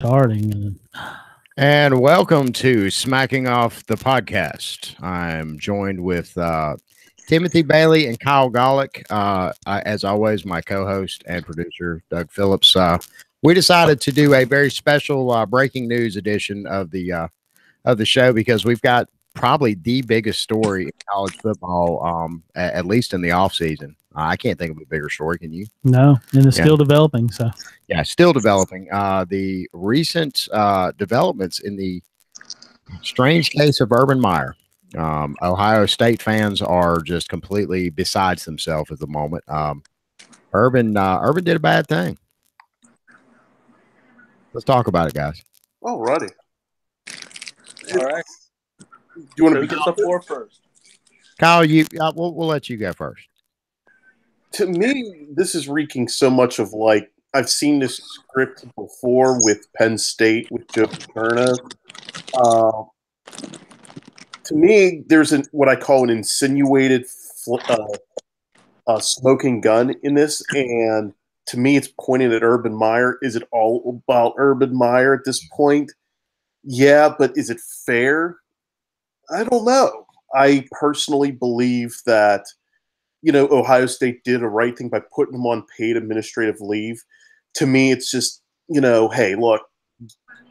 Starting. And welcome to Smacking Off the Podcast. I'm joined with Timothy Bailey and Kyle Golick. As always, my co host and producer, Doug Phillips. We decided to do a very special breaking news edition of the show because we've got probably the biggest story in college football, at least in the offseason. I can't think of a bigger story. Can you? No, and it's Yeah. still developing. So Yeah, still developing. The recent developments in the strange case of Urban Meyer. Ohio State fans are just completely besides themselves at the moment. Urban did a bad thing. Let's talk about it, guys. Alrighty. All right. Do you want to Who begin gets the floor first? Kyle, we'll let you go first. To me, this is reeking so much of like I've seen this script before with Penn State with Joe Paterno. To me, there's what I call an insinuated smoking gun in this, and to me, it's pointed at Urban Meyer. Is it all about Urban Meyer at this point? Yeah, but is it fair? I don't know. I personally believe that, Ohio State did a right thing by putting him on paid administrative leave. To me, it's just, hey, look,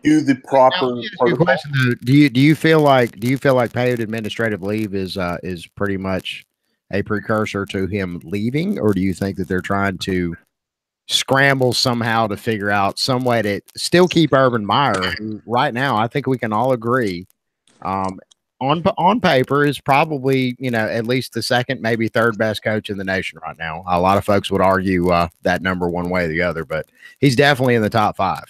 do the proper protocol. Question, do you feel like paid administrative leave is pretty much a precursor to him leaving, or do you think that they're trying to scramble somehow to figure out some way to still keep Urban Meyer, who right now I think we can all agree, on paper is probably at least the second, maybe third best coach in the nation right now. A lot of folks would argue that number one way or the other, but he's definitely in the top five,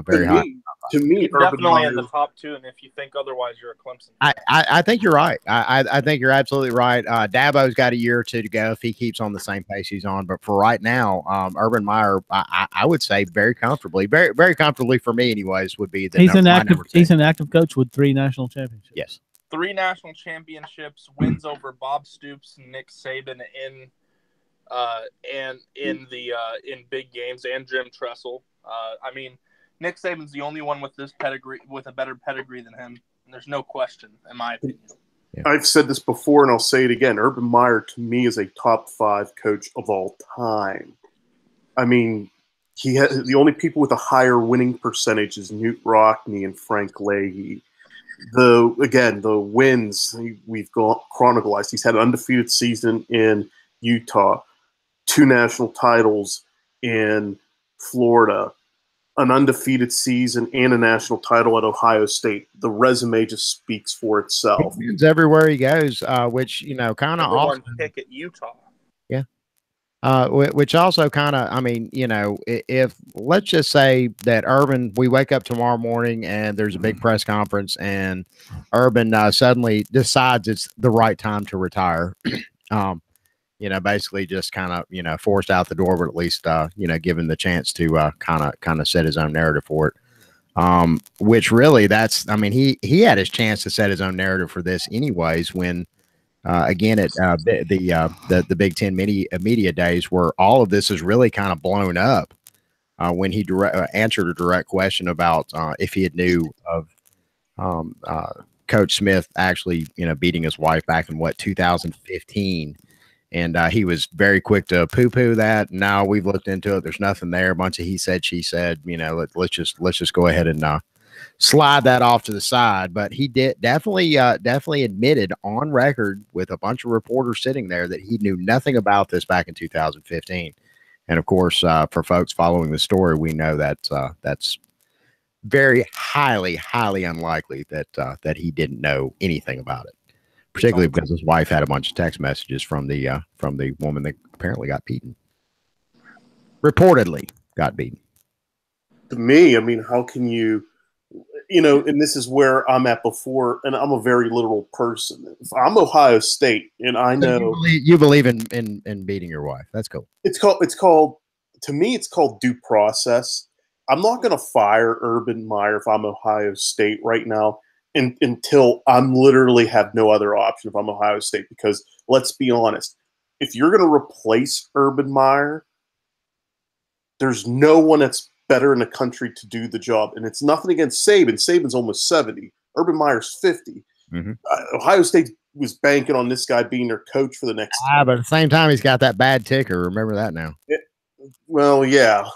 very high. To me, definitely in the top two, and if you think otherwise, you're a Clemson. I think you're right. I think you're absolutely right. Dabo's got a year or two to go if he keeps on the same pace he's on. But for right now, Urban Meyer, I would say very comfortably, very very comfortably for me, anyways, would be the he's an active coach with 3 national championships. Yes, 3 national championships, wins over Bob Stoops, Nick Saban in big games, and Jim Tressel. I mean, Nick Saban's the only one with this pedigree, with a better pedigree than him. And there's no question, in my opinion. Yeah. I've said this before, and I'll say it again. Urban Meyer, to me, is a top 5 coach of all time. I mean, he has the only people with a higher winning percentage is Newt Rockne and Frank Leahy. The wins we've chronicled. He's had an undefeated season in Utah, 2 national titles in Florida, an undefeated season and a national title at Ohio State. The resume just speaks for itself. He wins everywhere he goes, which kind of awesome pick at Utah. Yeah. Which also kind of, I mean, if let's just say that Urban, we wake up tomorrow morning and there's a big press conference and Urban suddenly decides it's the right time to retire. Basically just kind of, forced out the door, but at least, given the chance to kind of set his own narrative for it. Which really he had his chance to set his own narrative for this anyways, when again at the Big Ten media days where all of this is really kind of blown up, when he answered a direct question about if he had knew of Coach Smith actually, beating his wife back in 2015. And he was very quick to poo-poo that. Now we've looked into it. There's nothing there. A bunch of he said, she said. Let's just go ahead and slide that off to the side. But he did definitely admitted on record with a bunch of reporters sitting there that he knew nothing about this back in 2015. And of course, for folks following the story, we know that that's very highly unlikely that he didn't know anything about it. Particularly because his wife had a bunch of text messages from the woman that apparently got beaten. Reportedly got beaten. To me, I mean, how can you, and this is where I'm at before, and I'm a very literal person. If I'm Ohio State, and I know you believe in beating your wife. That's cool. It's called to me, it's called due process. I'm not going to fire Urban Meyer if I'm Ohio State right now. Until I'm literally have no other option if I'm Ohio State, because let's be honest, if you're going to replace Urban Meyer, there's no one that's better in the country to do the job. And it's nothing against Saban. Saban's almost 70. Urban Meyer's 50. Mm-hmm. Ohio State was banking on this guy being their coach for the next. But at the same time, he's got that bad ticker. Remember that now. Well, yeah.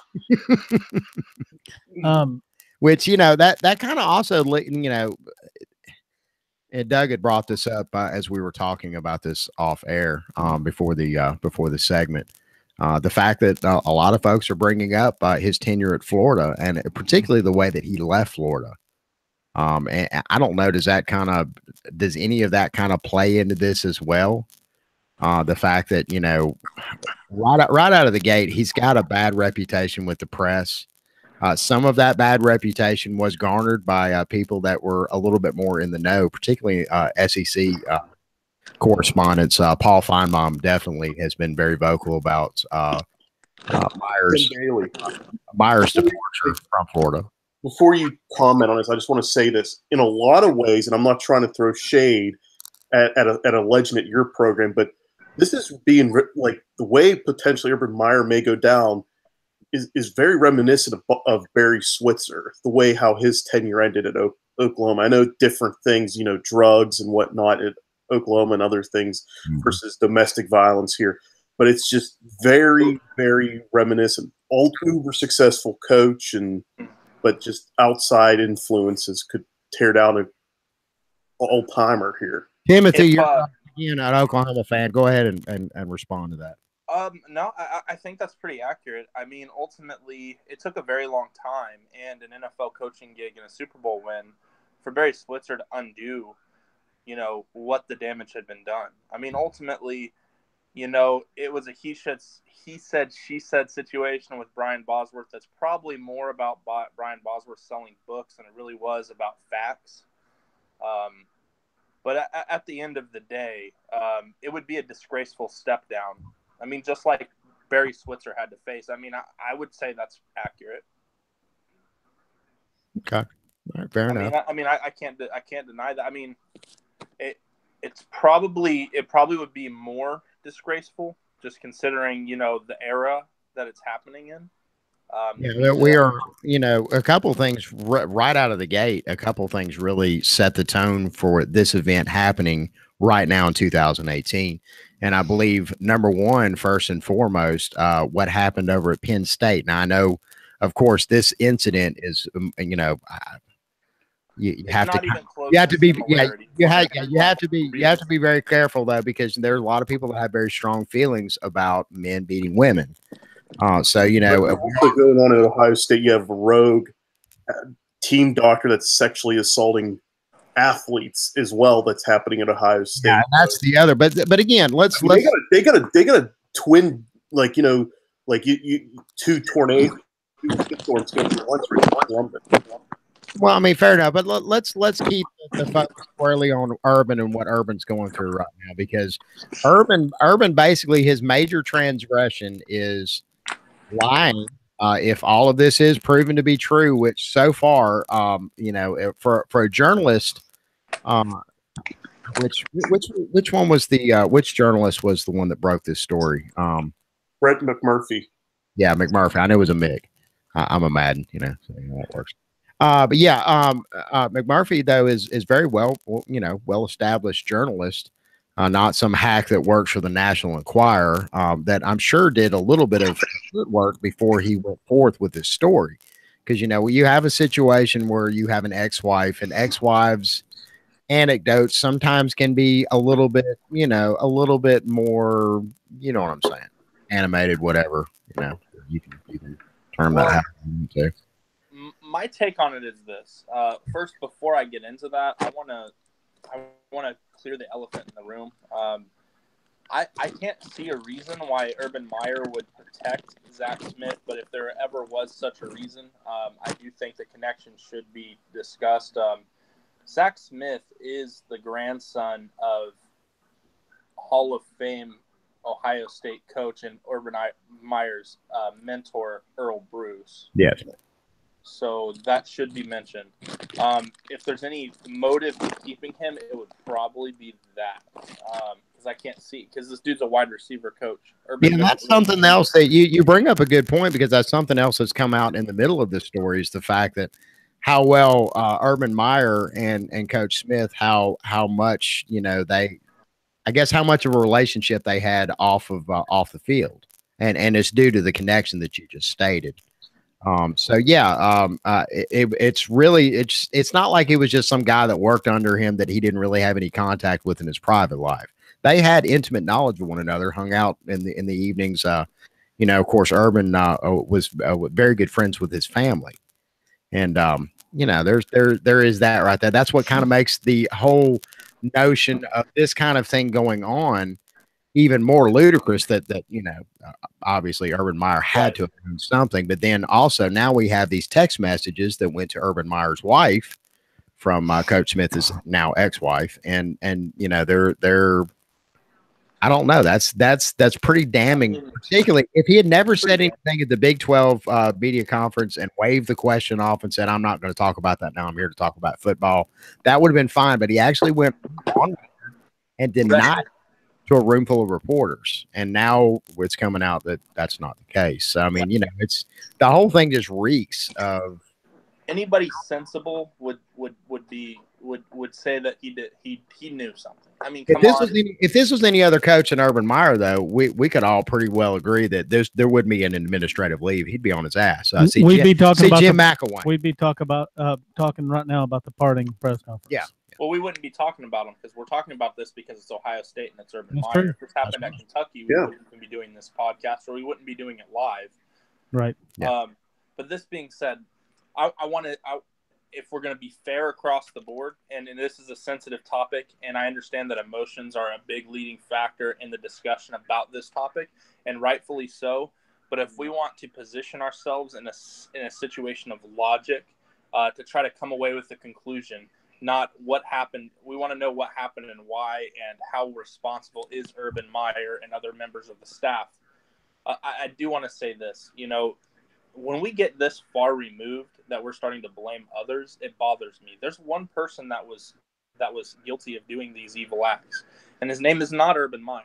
Which, you know, that kind of also, you know, and Doug had brought this up as we were talking about this off air before the segment. The fact that a lot of folks are bringing up his tenure at Florida, and particularly the way that he left Florida. And I don't know, does any of that kind of play into this as well? The fact that, you know, right out of the gate, he's got a bad reputation with the press. Some of that bad reputation was garnered by people that were a little bit more in the know, particularly SEC correspondents. Paul Feinbaum definitely has been very vocal about Meyer's departure from Florida. Before you comment on this, I just want to say this. In a lot of ways, and I'm not trying to throw shade at a legend at your program, but this is being like the way potentially Urban Meyer may go down is very reminiscent of Barry Switzer, the way how his tenure ended at Oklahoma. I know different things, you know, drugs and whatnot at Oklahoma and other things versus domestic violence here. But it's just very, very reminiscent. All uber successful coach, but just outside influences could tear down an all-timer here. Timothy, you're an Oklahoma fan. Go ahead and respond to that. No, I think that's pretty accurate. I mean, ultimately, it took a very long time and an NFL coaching gig and a Super Bowl win for Barry Switzer to undo, you know, what the damage had been done. I mean, ultimately, you know, it was a he said, she said situation with Brian Bosworth that's probably more about Brian Bosworth selling books than it really was about facts. But at the end of the day, it would be a disgraceful step down. I mean, just like Barry Switzer had to face. I mean, I would say that's accurate. Okay, all right, fair enough. I can't deny that. I mean, it probably would be more disgraceful, just considering, you know, the era that it's happening in. We are, you know, a couple of things right out of the gate. A couple of things really set the tone for this event happening right now in 2018. And I believe number one, first and foremost, what happened over at Penn State. Now I know, of course, this incident is, you know, you have to be very careful though, because there's a lot of people that have very strong feelings about men beating women. So, you know, also going on at Ohio State, you have a rogue team doctor that's sexually assaulting athletes as well. That's happening at Ohio State. Yeah, that's the other. But again, they got a twin, like, you know, like you two tornadoes. Well, I mean, fair enough, but let's keep the focus squarely on Urban and what Urban's going through right now, because Urban basically, his major transgression is lying. If all of this is proven to be true, which so far, you know, for a journalist, which one was which journalist was the one that broke this story? Brett McMurphy. Yeah, McMurphy. I knew it was a Mick. I'm a Madden, you know, so that works. But yeah, McMurphy though is very well established journalist, not some hack that works for the National Enquirer, that I'm sure did a little bit of good work before he went forth with this story. Because, you know, you have a situation where you have an ex-wife, and ex-wives' anecdotes sometimes can be a little bit more, you know what I'm saying, animated, whatever, you know, you can term that how you need to. My take on it is this. First, before I get into that, I want to clear the elephant in the room. I can't see a reason why Urban Meyer would protect Zach Smith, but if there ever was such a reason, I do think the connection should be discussed. Zach Smith is the grandson of Hall of Fame Ohio State coach and Urban Meyer's mentor, Earl Bruce. Yes. So that should be mentioned. If there's any motive to keeping him, it would probably be that. Because because I can't see because this dude's a wide receiver coach. Urban Yeah, knows that's the league. something else that you bring up a good point, because that's something else that's come out in the middle of this story, is the fact that how well Urban Meyer and Coach Smith, how much, I guess how much of a relationship they had off the field, and it's due to the connection that you just stated. It's really it's not like it was just some guy that worked under him that he didn't really have any contact with in his private life. They had intimate knowledge of one another, hung out in the evenings. Of course, Urban was very good friends with his family, and there is that right there. That's what kind of makes the whole notion of this kind of thing going on even more ludicrous, that obviously Urban Meyer had to have done something, but then also now we have these text messages that went to Urban Meyer's wife from Coach Smith's now ex-wife, and they're I don't know, that's pretty damning, particularly if he had never said anything at the Big 12 media conference and waved the question off and said, I'm not going to talk about that now, I'm here to talk about football. That would have been fine, but he actually went on and denied to a room full of reporters, and now it's coming out that that's not the case. So, I mean, it's the whole thing just reeks of. Anybody sensible would say that he knew something. I mean, if this was any other coach than Urban Meyer, though, we could all pretty well agree that there would be an administrative leave. He'd be on his ass. We'd be talking about Jim McElwain. We'd be talking right now about the parting press conference. Yeah. Well, we wouldn't be talking about him because we're talking about this because it's Ohio State and it's Urban That's Meyer. true. If this happened at Kentucky, we wouldn't even be doing this podcast, or we wouldn't be doing it live. Right. Yeah. But this being said, I want to, if we're going to be fair across the board, and this is a sensitive topic, and I understand that emotions are a big leading factor in the discussion about this topic, and rightfully so. But if we want to position ourselves in a situation of logic to try to come away with the conclusion, not what happened. We want to know what happened and why, and how responsible is Urban Meyer and other members of the staff. I do want to say this, when we get this far removed that we're starting to blame others, it bothers me. There's one person that was guilty of doing these evil acts, and his name is not Urban Meyer.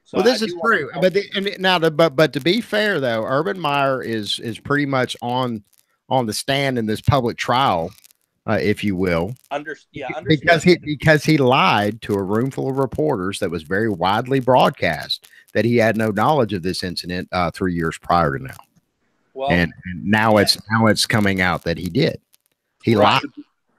So well, this is true, but to be fair though, Urban Meyer is pretty much on the stand in this public trial. If you will, because he lied to a room full of reporters that was very widely broadcast that he had no knowledge of this incident 3 years prior to now. Well, and now it's coming out that he did. He lied.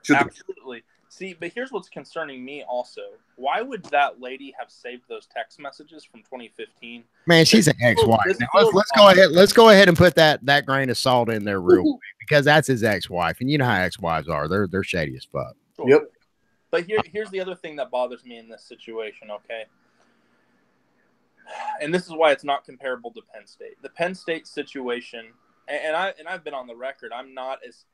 Absolutely. See, but here's what's concerning me also. Why would that lady have saved those text messages from 2015? Man, she's an ex-wife. Now, let's go ahead and put that grain of salt in there real quick, because that's his ex-wife, and you know how ex-wives are. They're shady as fuck. Sure. Yep. But here's the other thing that bothers me in this situation, okay? And this is why it's not comparable to Penn State. The Penn State situation, and I've been on the record, I'm not as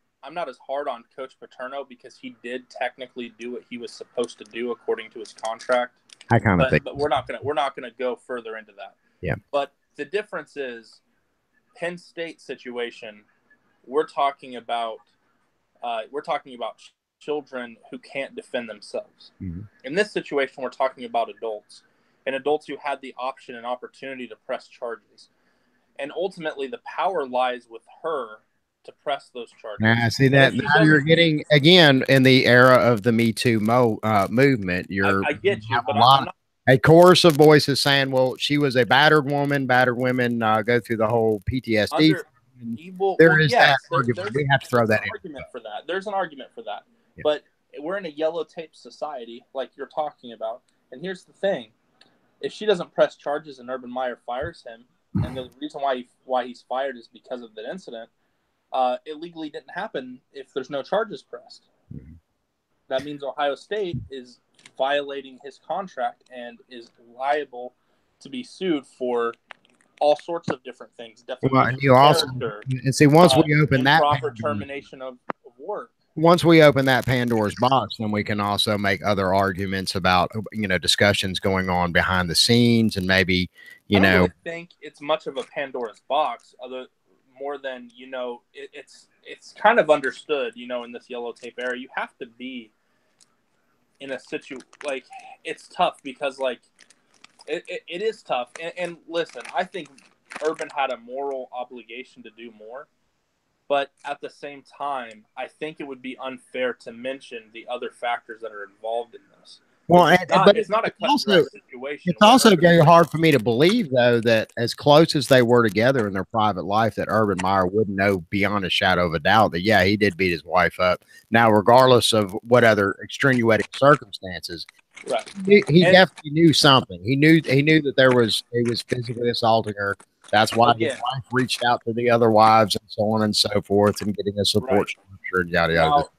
hard on Coach Paterno because he did technically do what he was supposed to do according to his contract. I kind of think, but we're not gonna go further into that. Yeah. But the difference is, Penn State situation, we're talking about children who can't defend themselves. Mm-hmm. In this situation, we're talking about adults, and adults who had the option and opportunity to press charges, and ultimately the power lies with her to press those charges. I see that now you're getting again in the era of the Me Too movement. I get you, but a chorus of voices saying, "Well, she was a battered woman. Battered women go through the whole PTSD." That argument. We have to throw that in. There's an argument for that, yeah. But we're in a yellow tape society, like you're talking about. And here's the thing: if she doesn't press charges and Urban Meyer fires him, and the reason why he's fired is because of that incident. It legally didn't happen if there's no charges pressed. Mm-hmm. That means Ohio State is violating his contract and is liable to be sued for all sorts of different things. Well, and you also, and see, once we open that proper termination of work. Once we open that Pandora's box, then we can also make other arguments about, discussions going on behind the scenes, and maybe, I don't really think it's much of a Pandora's box, more than it's kind of understood, in this yellow tape era, you have to be in a it's tough because It is tough. And listen, I think Urban had a moral obligation to do more. But at the same time, I think it would be unfair to mention the other factors that are involved in this. Well, It's not a cut and dry situation. It's also very hard for me to believe, though, that as close as they were together in their private life, that Urban Meyer wouldn't know beyond a shadow of a doubt that, yeah, he did beat his wife up. Now, regardless of what other extenuating circumstances, right. he definitely knew something. He knew that he was physically assaulting her. That's why his wife reached out to the other wives and so on and so forth, and getting a support structure and yada yada. Now,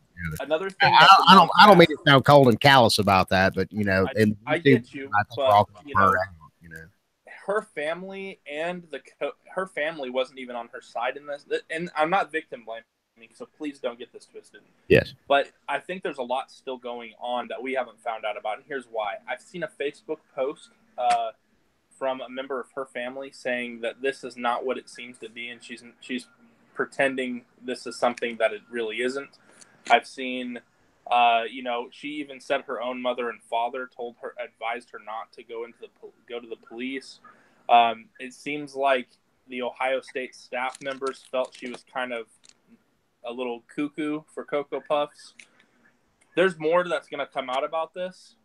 another thing, I don't mean to sound cold and callous about that, but you know, I get you. I think we're all you know, her family and her family wasn't even on her side in this, and I'm not victim blaming, so please don't get this twisted. Yes, but I think there's a lot still going on that we haven't found out about, and here's why. I've seen a Facebook post from a member of her family saying that this is not what it seems to be, and she's pretending this is something that it really isn't. I've seen, she even said her own mother and father advised her not to go to the police. It seems like the Ohio State staff members felt she was kind of a little cuckoo for Cocoa Puffs. There's more that's going to come out about this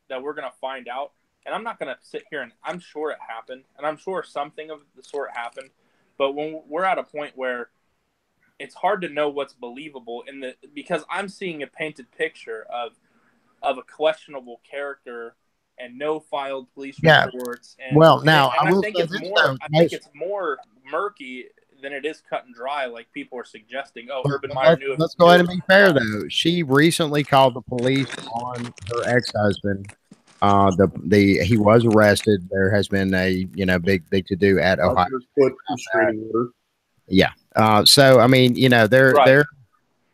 that we're going to find out. And I'm not going to sit here and I'm sure it happened. And I'm sure something of the sort happened. But when we're at a point where it's hard to know what's believable because I'm seeing a painted picture of a questionable character and no filed police reports. And, I think it's more murky than it is cut and dry, like people are suggesting. Oh, Urban Meyer knew. Let's go ahead and be fair, though. She recently called the police on her ex-husband. He was arrested. There has been a big to do at Ohio. Yeah. So I mean, they're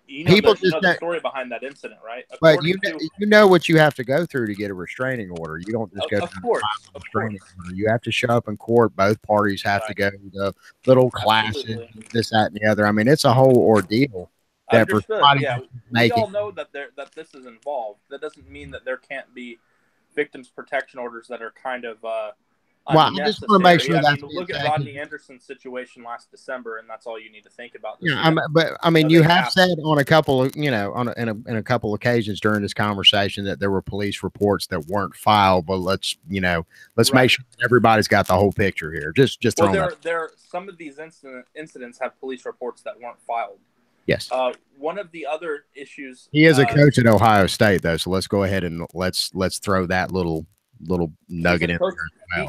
people just know the story behind that incident, right? But you know what you have to go through to get a restraining order. You don't just go through a restraining order. You have to show up in court. Both parties have to go to the little classes, this, that, and the other. I mean, it's a whole ordeal. Understood. Yeah, we all know that this is involved. That doesn't mean that there can't be victims protection orders that are kind of I just want to make sure look at Rodney Anderson's situation last December, and that's all you need to think about. But I mean, you have said on a couple of in a couple of occasions during this conversation that there were police reports that weren't filed. But let's make sure everybody's got the whole picture here. Just there some of these incidents have police reports that weren't filed. Yes. One of the other issues. He is a coach at Ohio State, though, so let's go ahead and let's throw that little nugget in there.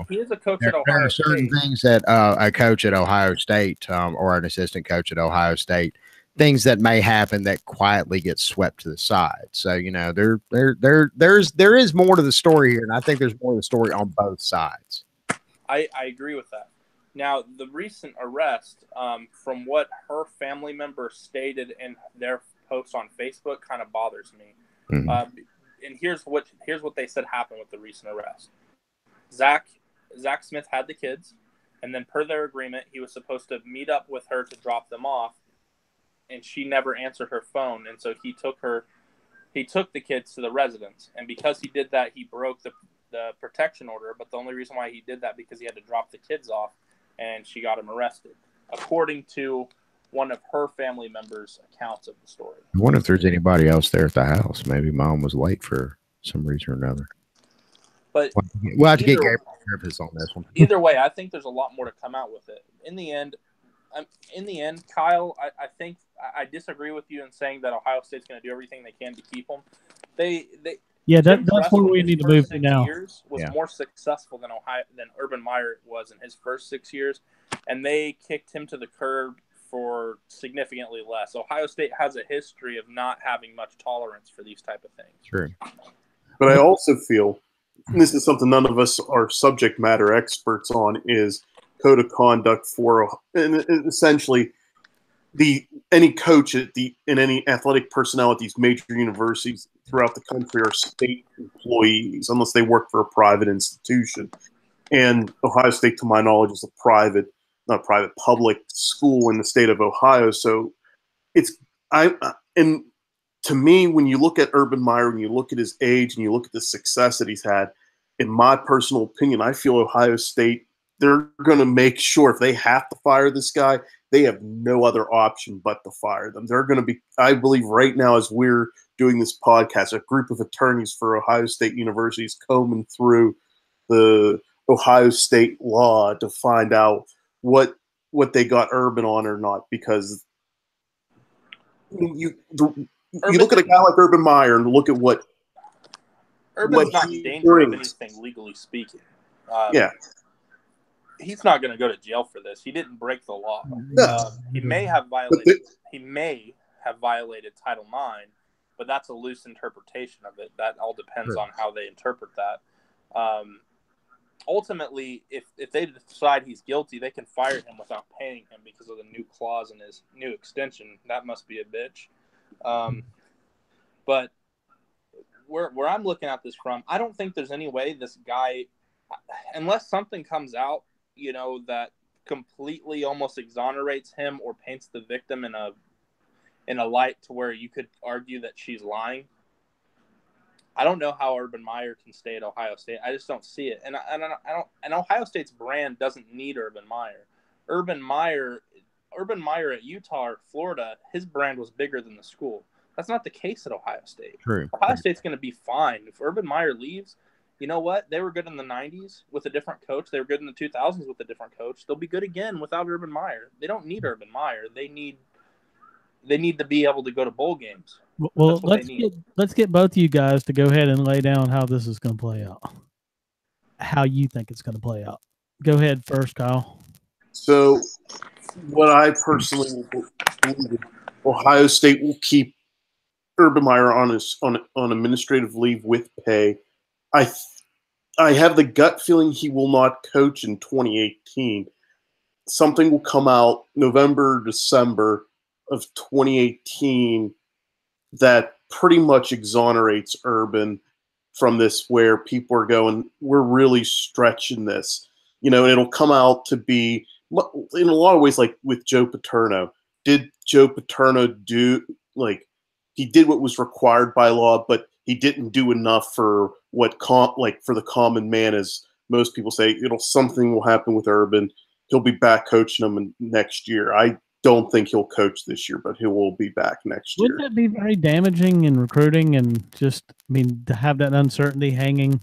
He is a coach at Ohio State. There are certain things that a coach at Ohio State or an assistant coach at Ohio State, things that may happen that quietly get swept to the side. So there is more to the story here, and I think there's more to the story on both sides. I agree with that. Now, the recent arrest, from what her family members stated in their post on Facebook, kind of bothers me. Mm-hmm. And here's what they said happened with the recent arrest. Zach Smith had the kids, and then per their agreement, he was supposed to meet up with her to drop them off, and she never answered her phone, and so he took the kids to the residence, and because he did that, he broke the protection order. But the only reason why he did that because he had to drop the kids off, and she got him arrested, according to one of her family members' accounts of the story. I wonder if there's anybody else there at the house. Maybe mom was late for some reason or another. But we'll have to get Gabriel Griffiths on this one. Either way, I think there's a lot more to come out with it. In the end, Kyle, I think I disagree with you in saying that Ohio State's going to do everything they can to keep him. That's where we need to move to now. Was more successful than Urban Meyer was in his first 6 years, and they kicked him to the curb for significantly less. Ohio State has a history of not having much tolerance for these type of things. True. But I also feel, and this is something none of us are subject matter experts on, is code of conduct and essentially any coach in any athletic personnel at these major universities throughout the country are state employees unless they work for a private institution. And Ohio State, to my knowledge, is public school in the state of Ohio. So and to me, when you look at Urban Meyer, when you look at his age and you look at the success that he's had, in my personal opinion, I feel Ohio State, they're going to make sure if they have to fire this guy, they have no other option but to fire them. They're going to be, I believe right now as we're doing this podcast, a group of attorneys for Ohio State University is combing through the Ohio State law to find out what they got Urban on or not, because you look at a guy like Urban Meyer and look at what Urban's not in danger of anything legally speaking. Yeah. He's not going to go to jail for this. He didn't break the law. He may have violated Title IX, but that's a loose interpretation of it. That all depends on how they interpret that. Ultimately, if they decide he's guilty, they can fire him without paying him because of the new clause in his new extension. That must be a bitch. But where I'm looking at this from, I don't think there's any way this guy, unless something comes out, that completely almost exonerates him or paints the victim in a light to where you could argue that she's lying. I don't know how Urban Meyer can stay at Ohio State. I just don't see it. And and Ohio State's brand doesn't need Urban Meyer. Urban Meyer at Utah or Florida, his brand was bigger than the school. That's not the case at Ohio State. True. Ohio State's going to be fine. If Urban Meyer leaves, you know what? They were good in the 90s with a different coach. They were good in the 2000s with a different coach. They'll be good again without Urban Meyer. They don't need Urban Meyer. They need to be able to go to bowl games. Well, let's get both of you guys to go ahead and lay down how this is going to play out. How you think it's going to play out. Go ahead first, Kyle. So, what I personally believe, Ohio State will keep Urban Meyer on administrative leave with pay. I have the gut feeling he will not coach in 2018. Something will come out November, December of 2018 that pretty much exonerates Urban from this, where people are going, we're really stretching this. And it'll come out to be, in a lot of ways, like with Joe Paterno. Did Joe Paterno do, he did what was required by law, but he didn't do enough for for the common man, as most people say. Something will happen with Urban. He'll be back coaching them next year. I don't think he'll coach this year, but he will be back next year. Wouldn't that be very damaging in recruiting and to have that uncertainty hanging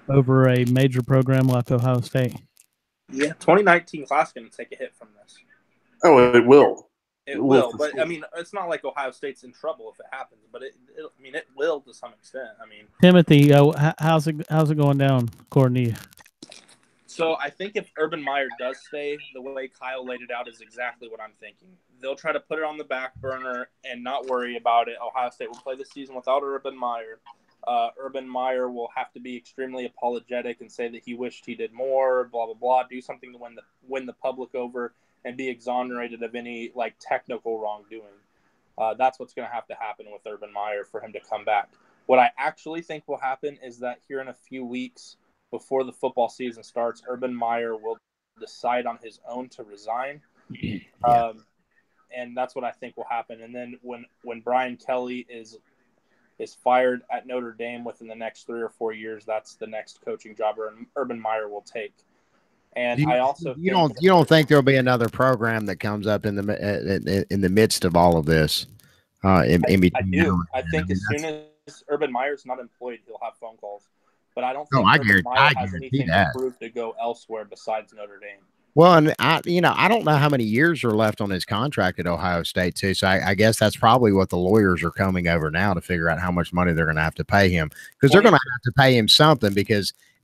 over a major program like Ohio State? Yeah, 2019 class going to take a hit from this. Oh, it will. It will, but it's not like Ohio State's in trouble if it happens, but it will to some extent. Timothy, how's it going down according to you? So I think if Urban Meyer does stay, the way Kyle laid it out is exactly what I'm thinking. They'll try to put it on the back burner and not worry about it. Ohio State will play the season without Urban Meyer. Urban Meyer will have to be extremely apologetic and say that he wished he did more, blah, blah, blah, do something to win the public over and be exonerated of any technical wrongdoing. That's what's going to happen with Urban Meyer for him to come back. What I actually think will happen is that here in a few weeks before the football season starts, Urban Meyer will decide on his own to resign. Yeah. And that's what I think will happen. And then when Brian Kelly is fired at Notre Dame within the next 3 or 4 years, that's the next coaching job Urban Meyer will take. And you don't think there'll be another program that comes up in the midst of all of this? I do. I think as soon as Urban Meyer's not employed, he'll have phone calls. But I don't think Urban Meyer has anything to prove to go elsewhere besides Notre Dame. Well, and I don't know how many years are left on his contract at Ohio State too. So I guess that's probably what the lawyers are coming over now to figure out how much money they're going to have to pay him, because they're going to have to pay him something.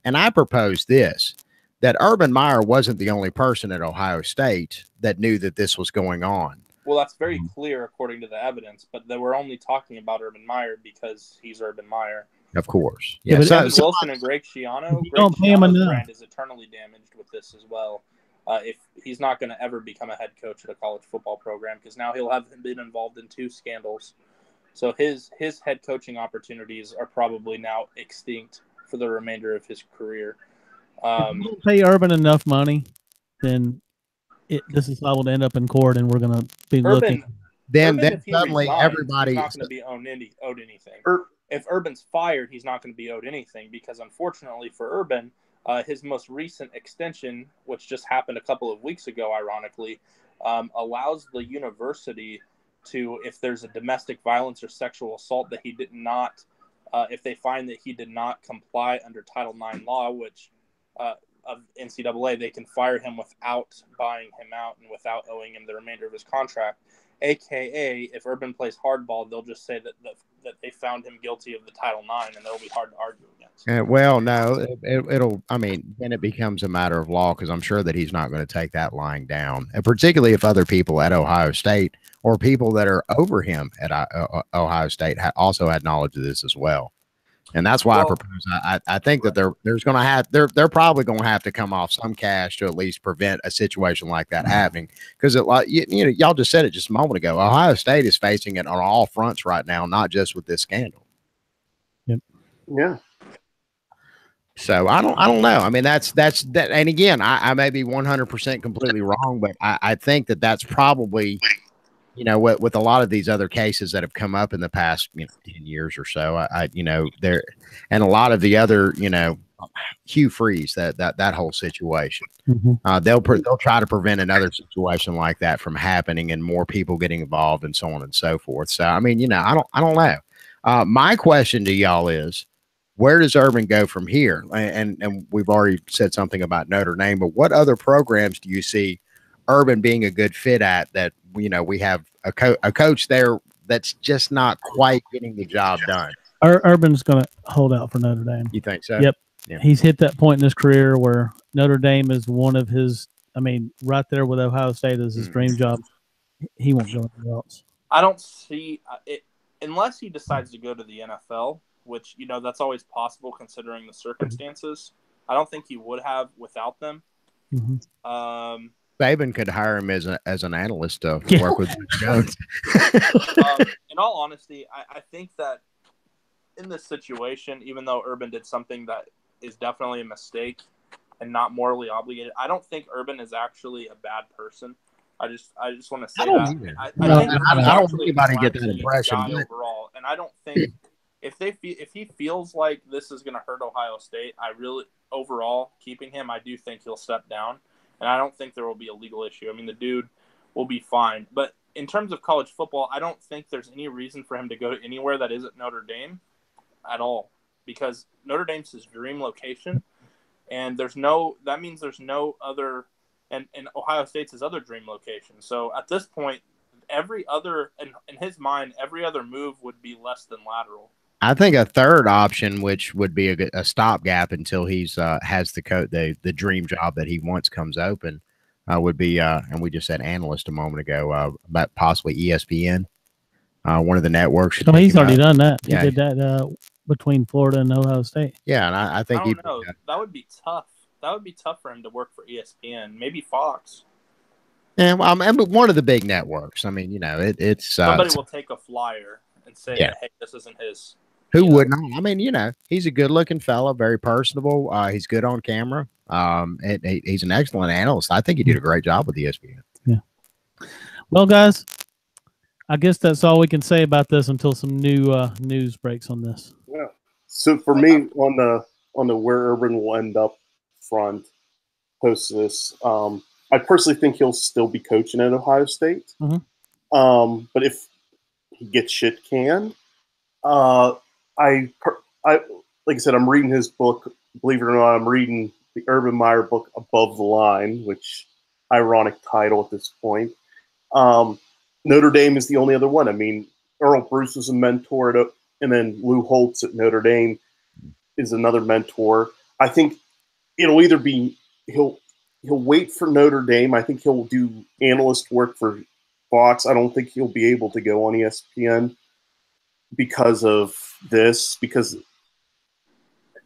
And I propose this, that Urban Meyer wasn't the only person at Ohio State that knew that this was going on. Well, that's very clear according to the evidence, but they were only talking about Urban Meyer because he's Urban Meyer. Of course. Yeah, but Kevin Wilson and Greg Schiano, brand is eternally damaged with this as well. If he's not going to ever become a head coach at a college football program, because now he'll have been involved in 2 scandals. So his head coaching opportunities are probably now extinct for the remainder of his career. If you don't pay Urban enough money, then this is how we'll end up in court, and we're going to be looking. Then suddenly everybody's not going to be owed anything. if Urban's fired, he's not going to be owed anything because, unfortunately for Urban, his most recent extension, which just happened a couple of weeks ago, ironically, allows the university to, if there's a domestic violence or sexual assault that he did not, if they find that he did not comply under Title IX law, which of NCAA, they can fire him without buying him out and without owing him the remainder of his contract. AKA, if Urban plays hardball, they'll just say that they found him guilty of the Title IX, and that'll be hard to argue against. Well, no, it'll. I mean, then it becomes a matter of law because I'm sure that he's not going to take that lying down, and particularly if other people at Ohio State or people that are over him at Ohio State also had knowledge of this as well. And that's why I propose. I think that they're probably going to have to come off some cash to at least prevent a situation like that happening. Because y'all just said it just a moment ago. Ohio State is facing it on all fronts right now, not just with this scandal. Yep. Yeah. So I don't know. I mean, that's that. And again, I may be 100% completely wrong, but I think that that's probably, with a lot of these other cases that have come up in the past, 10 years or so, there, and a lot of the other, Hugh Freeze, that whole situation, they'll try to prevent another situation like that from happening and more people getting involved and so on and so forth. So, I mean, I don't know. My question to y'all is, where does Urban go from here? And we've already said something about Notre Dame, but what other programs do you see Urban being a good fit at that, we have a coach there that's just not quite getting the job done? Urban's going to hold out for Notre Dame. You think so? Yep. Yeah. He's hit that point in his career where Notre Dame is one of his, right there with Ohio State as his dream job. He won't go anywhere else. I don't see it unless he decides to go to the NFL, which, that's always possible considering the circumstances. I don't think he would have without them. Saban could hire him as an analyst to work with Jones. In all honesty, I think that in this situation, even though Urban did something that is definitely a mistake and not morally obligated, I don't think Urban is actually a bad person. I just want to say that. I don't want anybody to get that impression overall, and I don't think if he feels like this is going to hurt Ohio State, overall keeping him, I do think he'll step down. And I don't think there will be a legal issue. I mean, the dude will be fine. But in terms of college football, I don't think there's any reason for him to go anywhere that isn't Notre Dame at all. Because Notre Dame's his dream location. And that means there's no other, and Ohio State's his other dream location. So at this point, in his mind, every other move would be less than lateral. I think a third option, which would be a stopgap until he's has the dream job that he wants comes open, would be and we just said analyst a moment ago about possibly ESPN, one of the networks. So he's already done that. He did that between Florida and Ohio State. Yeah, and I think that would be tough. That would be tough for him to work for ESPN, maybe Fox. Yeah, well, one of the big networks. I mean, it's somebody will take a flyer and say, "Hey, this isn't his." Who would not? I mean, he's a good-looking fellow, very personable. He's good on camera. And he's an excellent analyst. I think he did a great job with ESPN. Yeah. Well, guys, I guess that's all we can say about this until some new news breaks on this. Yeah. So for me, on the where Urban will end up front post this, I personally think he'll still be coaching at Ohio State. But if he gets shit canned, like I said, I'm reading his book. Believe it or not, I'm reading the Urban Meyer book, Above the Line, which ironic title at this point. Notre Dame is the only other one. I mean, Earl Bruce was a mentor, and then Lou Holtz at Notre Dame is another mentor. I think it'll either be he'll wait for Notre Dame. I think he'll do analyst work for Fox. I don't think he'll be able to go on ESPN because of this.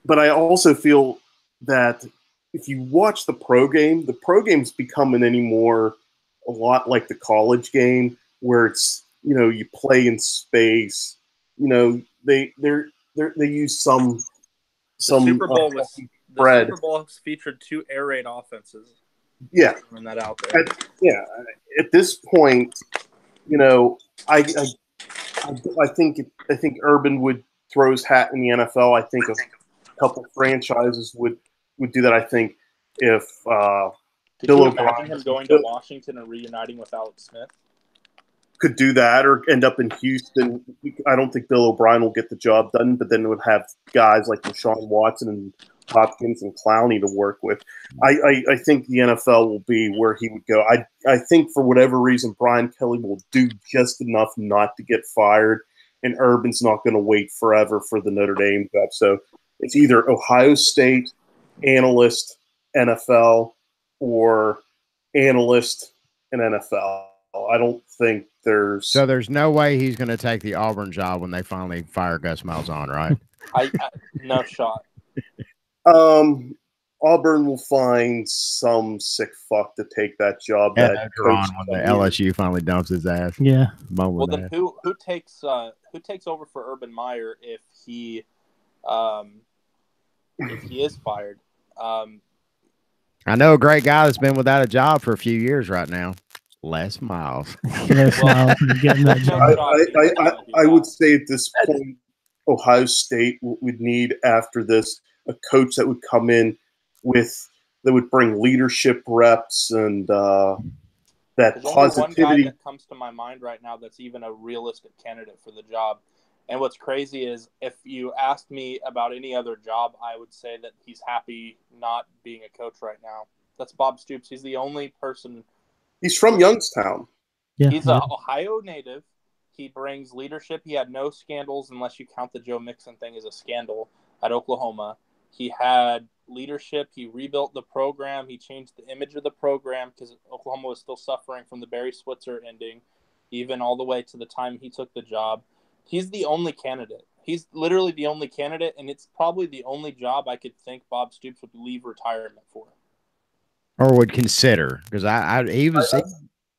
But I also feel that if you watch the pro game's becoming anymore a lot like the college game, where it's you play in space. They use some Super Bowl Super Bowl featured 2 air raid offenses. Yeah, throwing that out there. At this point, I think Urban would throw his hat in the NFL. I think a couple franchises would do that. I think if Could Bill you O'Brien imagine him going to Washington and reuniting with Alex Smith? could do that or end up in Houston, I don't think Bill O'Brien will get the job done, but then it would have guys like Deshaun Watson and Hopkins and Clowney to work with. I think the NFL will be where he would go. I think for whatever reason, Brian Kelly will do just enough not to get fired, and Urban's not going to wait forever for the Notre Dame job. So it's either Ohio State, analyst, NFL, or analyst and NFL. I don't think there's... So there's no way he's going to take the Auburn job when they finally fire Gus Malzahn, right? I no shot. Auburn will find some sick fuck to take that job. Yeah, that later on when the LSU finally dumps his ass. Yeah. Well, then who takes over for Urban Meyer if he is fired? I know a great guy that's been without a job for a few years right now. Les Miles. I would say at this point, Ohio State would need after this a coach that would come in that would bring leadership reps and that There's positivity. Only one guy that comes to my mind right now that's even a realistic candidate for the job. And what's crazy is if you asked me about any other job, I would say that he's happy not being a coach right now. That's Bob Stoops. He's the only person. He's from Youngstown. Yeah, He's an Ohio native. He brings leadership. He had no scandals, unless you count the Joe Mixon thing as a scandal at Oklahoma. He had leadership. He rebuilt the program. He changed the image of the program because Oklahoma was still suffering from the Barry Switzer ending, even all the way to the time he took the job. He's the only candidate. He's literally the only candidate, and it's probably the only job I could think Bob Stoops would leave retirement for. Or would consider, because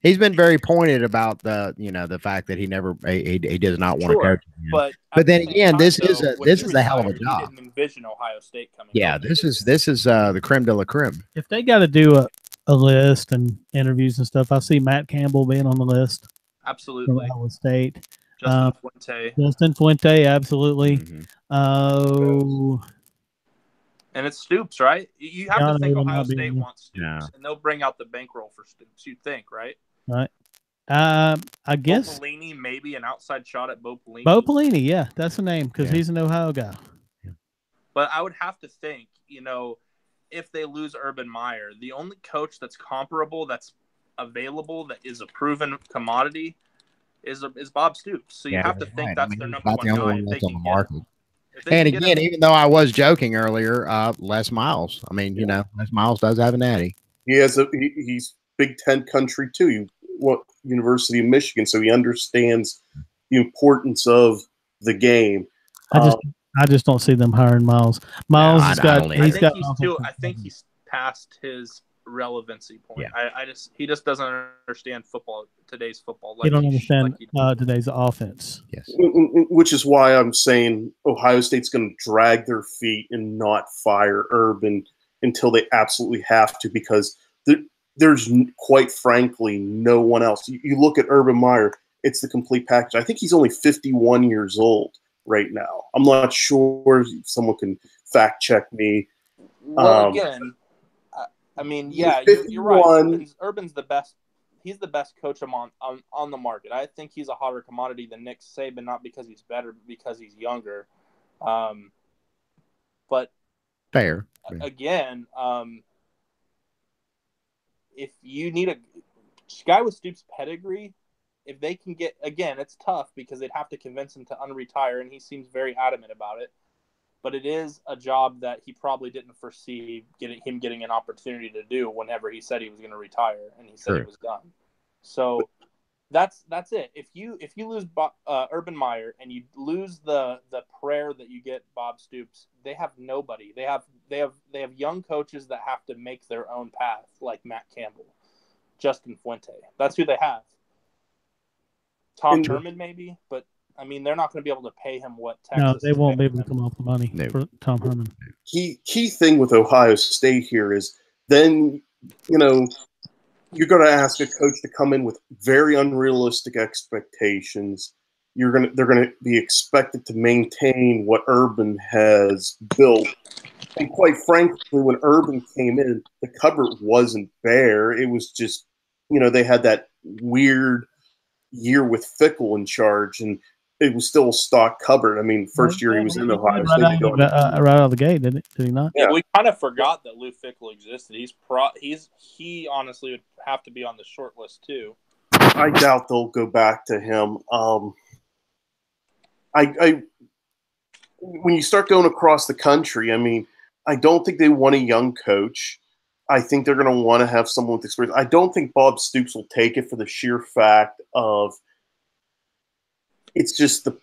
he's been very pointed about the fact that he does not want to coach. But then again, this is a hell of a job. He didn't envision Ohio State coming. Yeah, this is the creme de la creme. If they got to do a list and interviews and stuff, I see Matt Campbell being on the list. Absolutely. From Iowa State. Justin Fuente, absolutely. Mm-hmm. And it's Stoops, right? You have to think Ohio State wants Stoops, and they'll bring out the bankroll for Stoops. You'd think, right? Right. I guess Bo Pelini, maybe an outside shot at Bo Pelini. Bo Pelini, yeah, that's the name because he's an Ohio guy. But I would have to think, if they lose Urban Meyer, the only coach that's comparable, that's available, that is a proven commodity, is Bob Stoops. So you have to think that's their number one guy if they can get him. And again, even though I was joking earlier, Les Miles. I mean, Les Miles does have a natty. He's Big Ten country too. University of Michigan, so he understands the importance of the game. I just don't see them hiring Miles. Miles has got. I think he's past his relevancy point. Yeah. He just doesn't understand today's football. He don't understand today's offense. Yes, which is why I'm saying Ohio State's going to drag their feet and not fire Urban until they absolutely have to, because there's quite frankly no one else. You look at Urban Meyer; it's the complete package. I think he's only 51 years old right now. I'm not sure if someone can fact check me. Well, again. I mean, yeah, you're right. Urban's the best. He's the best coach on the market. I think he's a hotter commodity than Nick Saban, not because he's better, but because he's younger. But fair. Again, if you need a guy with Stoops' pedigree, if they can get, again, it's tough because they'd have to convince him to unretire, and he seems very adamant about it. But it is a job that he probably didn't foresee him getting an opportunity to do whenever he said he was going to retire, and he said he was done. So that's it. If you lose Urban Meyer and you lose the prayer that you get Bob Stoops, they have nobody. They have young coaches that have to make their own path, like Matt Campbell, Justin Fuente. That's who they have. Tom Herman maybe, but. I mean, they're not going to be able to pay him what Texas. No, they won't be able to come off the money for Tom Herman. Key thing with Ohio State here is then, you're going to ask a coach to come in with very unrealistic expectations they're gonna be expected to maintain what Urban has built. And quite frankly, when Urban came in, the cupboard wasn't bare. It was just, they had that weird year with Fickle in charge, and it was still a stock cupboard. I mean, first year he was in Ohio State. Right out of the gate, did he not? Yeah, we kind of forgot that Lou Fickle existed. He honestly would have to be on the short list too. I doubt they'll go back to him. When you start going across the country, I mean, I don't think they want a young coach. I think they're going to want to have someone with experience. I don't think Bob Stoops will take it for the sheer fact of it's just think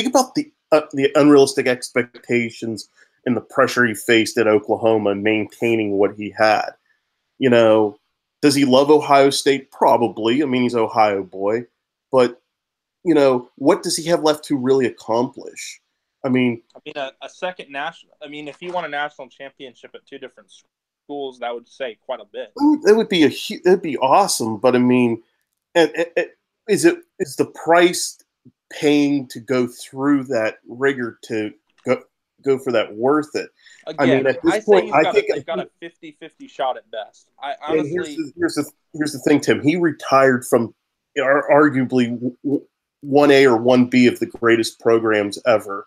about the unrealistic expectations and the pressure he faced at Oklahoma and maintaining what he had. Does he love Ohio State? Probably. I mean, he's an Ohio boy, but what does he have left to really accomplish? I mean, a second national. I mean, if he won a national championship at two different schools, that would say quite a bit. That would be that'd be awesome. But I mean, is the price paying to go through that rigor to go for that worth it? Again, I mean, at this point, I think they've got a 50-50 shot at best. I honestly, here's the thing, Tim. He retired from arguably 1A or 1B of the greatest programs ever.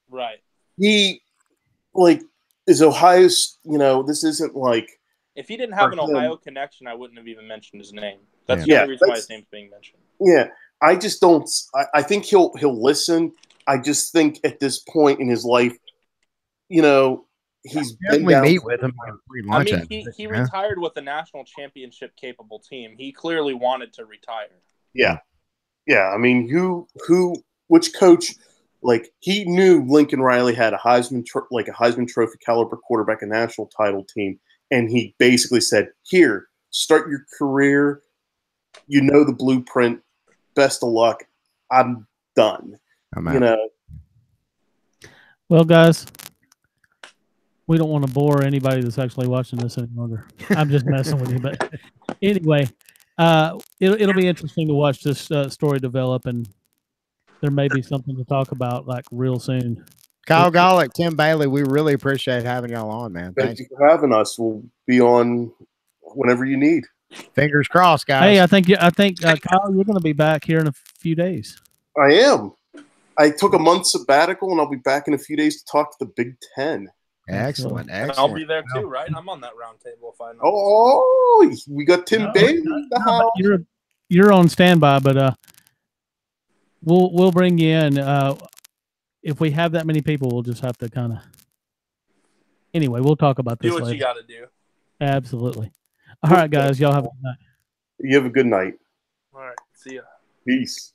Right. He is Ohio's. This isn't like. If he didn't have an Ohio connection, I wouldn't have even mentioned his name. That's the only reason why his name's being mentioned. Yeah, I just don't. I think he'll listen. I just think at this point in his life, he's been down. Meet with him. I mean, he retired with a national championship capable team. He clearly wanted to retire. Yeah. I mean, which coach? He knew Lincoln Riley had a Heisman Trophy caliber quarterback, a national title team, and he basically said, "Here, start your career. The blueprint. Best of luck. I'm done." Well, guys, we don't want to bore anybody that's actually watching this any longer. I'm just messing with you, but anyway, it'll be interesting to watch this story develop, and there may be something to talk about real soon. Kyle Golick, Tim Bailey, we really appreciate having y'all on, man. Thank you for having us. We'll be on whenever you need. Fingers crossed, guys. Hey, I think Kyle, you're going to be back here in a few days. I am. I took a month sabbatical, and I'll be back in a few days to talk to the Big Ten. Excellent. I'll be there too, right? I'm on that round table if I know. Oh, we got Tim Bailey in the house. You're on standby, but we'll bring you in. If we have that many people, we'll just have to kind of. Anyway, we'll talk about this. Do what later. You got to do. Absolutely. All right, guys. Y'all have a good night. You have a good night. All right. See ya. Peace.